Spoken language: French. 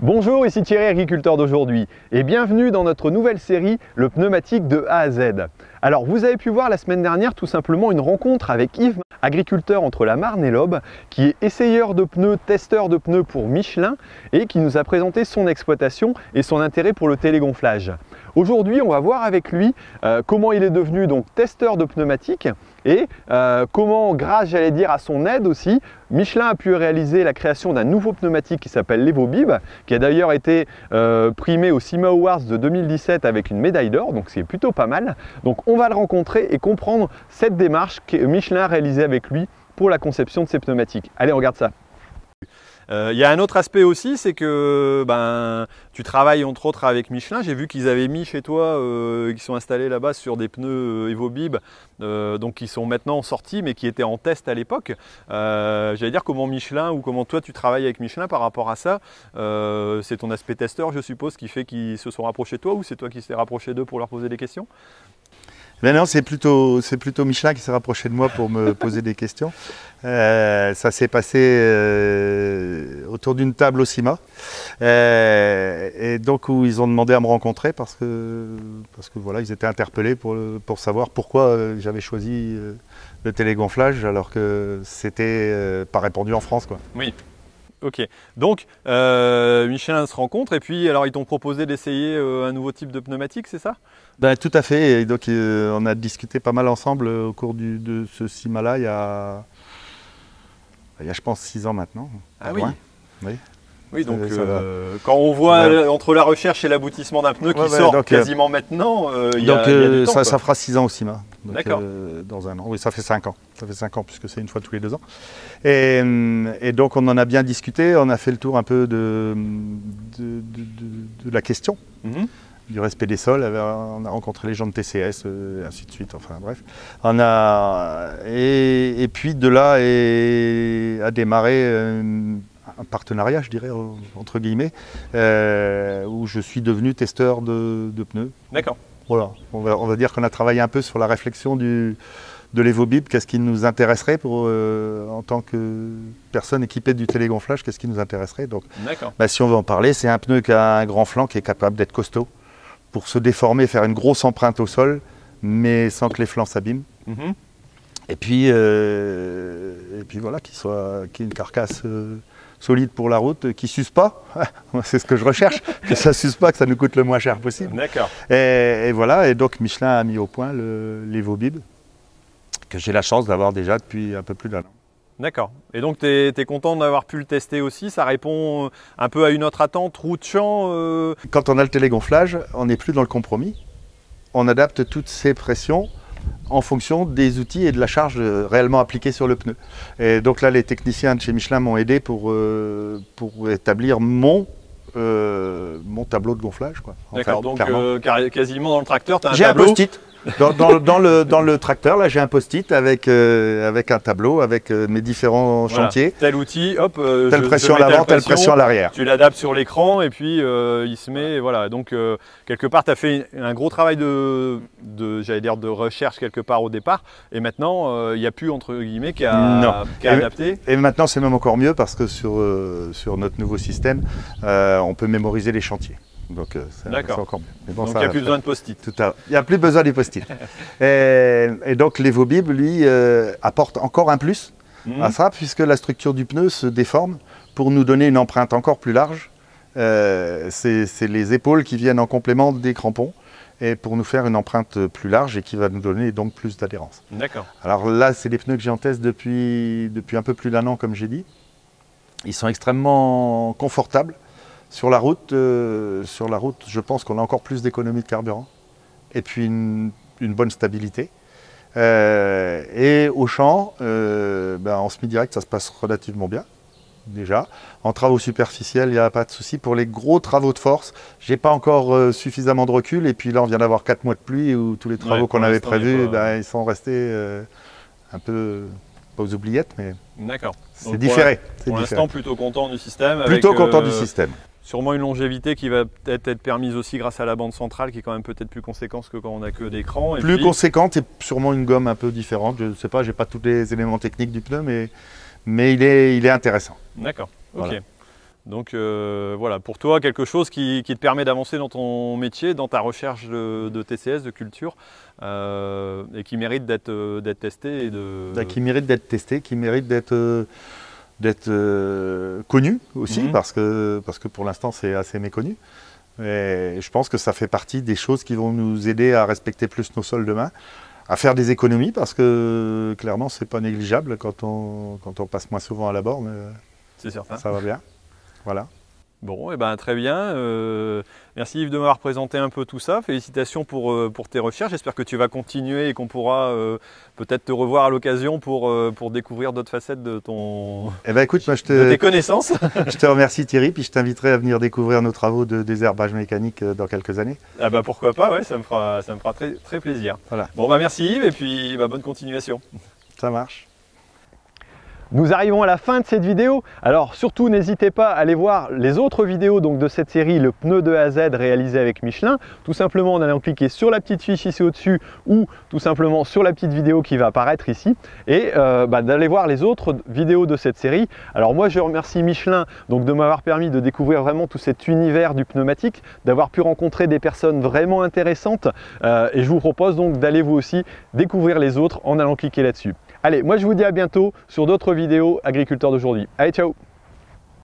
Bonjour, ici Thierry, agriculteur d'aujourd'hui, et bienvenue dans notre nouvelle série, le pneumatique de A à Z. Alors, vous avez pu voir la semaine dernière tout simplement une rencontre avec Yves, agriculteur entre la Marne et l'Aube, qui est essayeur de pneus, testeur de pneus pour Michelin, et qui nous a présenté son exploitation et son intérêt pour le télégonflage. Aujourd'hui, on va voir avec lui comment il est devenu donc testeur de pneumatiques et comment, grâce j'allais dire à son aide aussi, Michelin a pu réaliser la création d'un nouveau pneumatique qui s'appelle l'EvoBib, qui a d'ailleurs été primé au CIMA Awards de 2017 avec une médaille d'or, donc c'est plutôt pas mal. Donc on va le rencontrer et comprendre cette démarche que Michelin a réalisée avec lui pour la conception de ces pneumatiques. Allez, on regarde ça. Il y a un autre aspect aussi, c'est que tu travailles entre autres avec Michelin. J'ai vu qu'ils avaient mis chez toi, qui sont installés là-bas sur des pneus EvoBib, donc qui sont maintenant sortis, mais qui étaient en test à l'époque. J'allais dire comment Michelin ou comment toi tu travailles avec Michelin par rapport à ça. C'est ton aspect testeur, je suppose, qui fait qu'ils se sont rapprochés de toi, ou c'est toi qui t'es rapproché d'eux pour leur poser des questions? Ben non, c'est plutôt Michelin qui s'est rapproché de moi pour me poser des questions. Ça s'est passé autour d'une table au CIMA, et donc où ils ont demandé à me rencontrer parce que voilà, ils étaient interpellés pour savoir pourquoi j'avais choisi le télégonflage alors que c'était pas répandu en France, quoi. Oui. Ok, donc Michelin se rencontre et puis alors ils t'ont proposé d'essayer un nouveau type de pneumatique, c'est ça? Ben, tout à fait, et donc on a discuté pas mal ensemble au cours de ce CIMA-là il y a je pense 6 ans maintenant. Ah oui. Oui. Oui, donc quand on voit entre la recherche et l'aboutissement d'un pneu qui sort donc, quasiment maintenant, il y a du temps, ça fera 6 ans au CIMA. D'accord. Dans un an, oui, ça fait 5 ans. Ça fait 5 ans puisque c'est une fois tous les 2 ans. Et donc on en a bien discuté, on a fait le tour un peu de la question. Du respect des sols, on a rencontré les gens de TCS, et ainsi de suite, enfin bref. Et puis de là a démarré un partenariat, je dirais, entre guillemets, où je suis devenu testeur de pneus. D'accord. Voilà, on va dire qu'on a travaillé un peu sur la réflexion de l'EvoBib, qu'est-ce qui nous intéresserait en tant que personne équipée du télégonflage, qu'est-ce qui nous intéresserait. Donc, si on veut en parler, c'est un pneu qui a un grand flanc, qui est capable d'être costaud, pour se déformer, faire une grosse empreinte au sol, mais sans que les flancs s'abîment. Et puis voilà, qu'il y ait une carcasse solide pour la route, qui ne s'use pas. C'est ce que je recherche, que ça ne s'use pas, que ça nous coûte le moins cher possible. D'accord. Et voilà, et donc Michelin a mis au point l'EvoBib, que j'ai la chance d'avoir déjà depuis un peu plus d'un an. D'accord. Et donc tu es content d'avoir pu le tester aussi? Ça répond un peu à une autre attente, roue de champ Quand on a le télégonflage, on n'est plus dans le compromis. On adapte toutes ces pressions en fonction des outils et de la charge réellement appliquée sur le pneu. Et donc là, les techniciens de chez Michelin m'ont aidé pour établir mon tableau de gonflage. D'accord, donc quasiment dans le tracteur, tu as un tableau. J'ai un post-it. Dans le tracteur, là, j'ai un post-it avec un tableau, avec mes différents chantiers. Tel outil, hop, telle pression à l'avant, telle pression à l'arrière. Tu l'adaptes sur l'écran et puis il se met, voilà. Donc quelque part, tu as fait un gros travail j'allais dire, de recherche quelque part au départ. Et maintenant, il n'y a plus, entre guillemets, qu'à adapter. Et maintenant, c'est même encore mieux parce que sur notre nouveau système, on peut mémoriser les chantiers. Donc c'est encore mieux. Mais bon, donc il n'y a plus besoin de post-it. Il n'y a plus besoin du post-it. et donc l'EvoBib, lui, apporte encore un plus à ça, puisque la structure du pneu se déforme pour nous donner une empreinte encore plus large. C'est les épaules qui viennent en complément des crampons, et pour nous faire une empreinte plus large et qui va nous donner donc plus d'adhérence. D'accord. Alors là, c'est des pneus que j'ai en test depuis un peu plus d'un an, comme j'ai dit. Ils sont extrêmement confortables. Sur la route, je pense qu'on a encore plus d'économie de carburant et puis une bonne stabilité. Et au champ, en semi-direct, ça se passe relativement bien, déjà. En travaux superficiels, il n'y a pas de souci. Pour les gros travaux de force, je n'ai pas encore suffisamment de recul. Et puis là, on vient d'avoir 4 mois de pluie où tous les travaux qu'on avait prévus, ils sont restés un peu, pas aux oubliettes, mais c'est différé. Pour l'instant, plutôt content du système. Plutôt content du système. Sûrement une longévité qui va peut-être être permise aussi grâce à la bande centrale qui est quand même peut-être plus conséquente que quand on n'a que d'écran. Plus conséquente et sûrement une gomme un peu différente. Je ne sais pas, j'ai pas tous les éléments techniques du pneu, mais il est intéressant. D'accord, ok. Voilà. Donc voilà, pour toi, quelque chose qui te permet d'avancer dans ton métier, dans ta recherche de TCS, de culture, et qui mérite d'être testé. Qui mérite d'être testé, qui mérite d'être connu aussi, parce que pour l'instant c'est assez méconnu. Et je pense que ça fait partie des choses qui vont nous aider à respecter plus nos sols demain, à faire des économies, parce que clairement c'est pas négligeable quand on passe moins souvent à la borne. C'est certain. Ça va bien. Voilà. Bon, et ben très bien. Merci Yves de m'avoir présenté un peu tout ça. Félicitations pour tes recherches. J'espère que tu vas continuer et qu'on pourra peut-être te revoir à l'occasion pour découvrir d'autres facettes de écoute, moi, de tes connaissances. Je te remercie Thierry, puis je t'inviterai à venir découvrir nos travaux de désherbage mécanique dans quelques années. Ah bah pourquoi pas, ouais, ça me fera très, très plaisir. Voilà. Bon bah merci Yves et puis bonne continuation. Ça marche. Nous arrivons à la fin de cette vidéo, alors surtout n'hésitez pas à aller voir les autres vidéos donc, de cette série, le pneu de A à Z réalisé avec Michelin, tout simplement en allant cliquer sur la petite fiche ici au-dessus ou tout simplement sur la petite vidéo qui va apparaître ici et d'aller voir les autres vidéos de cette série. Alors moi je remercie Michelin donc, de m'avoir permis de découvrir vraiment tout cet univers du pneumatique, d'avoir pu rencontrer des personnes vraiment intéressantes et je vous propose donc d'aller vous aussi découvrir les autres en allant cliquer là-dessus. Allez, moi je vous dis à bientôt sur d'autres vidéos agriculteurs d'aujourd'hui. Allez, ciao!